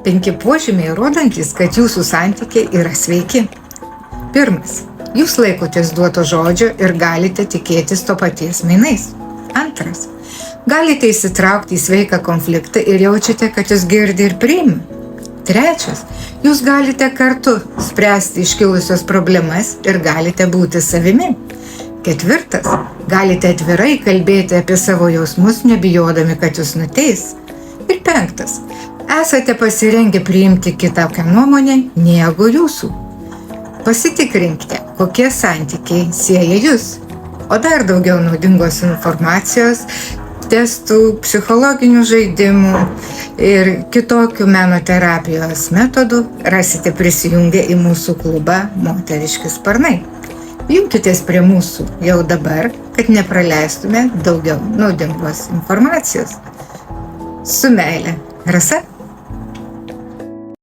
5 požymiai rodantys, kad jūsų santykiai yra sveiki. 1. Jūs laikotės duoto žodžio ir galite tikėtis to paties mainais. 2. Galite įsitraukti į sveiką konfliktą ir jaučiate, kad jūs girdi ir priimi. 3. Jūs galite kartu spręsti iškilusios problemas ir galite būti savimi. 4. Galite atvirai kalbėti apie savo jausmus, nebijodami, kad jūs nuteis. Ir 5. Esate pasirengę priimti kitokią nuomonę negu jūsų. Pasitikrinkite, kokie santykiai sieja jūs. O dar daugiau naudingos informacijos, testų, psichologinių žaidimų ir kitokių menoterapijos metodų rasite prisijungę į mūsų klubą Moteriški sparnai. Junkitės prie mūsų jau dabar, kad nepraleistume daugiau naudingos informacijos. Su meile, Rasa.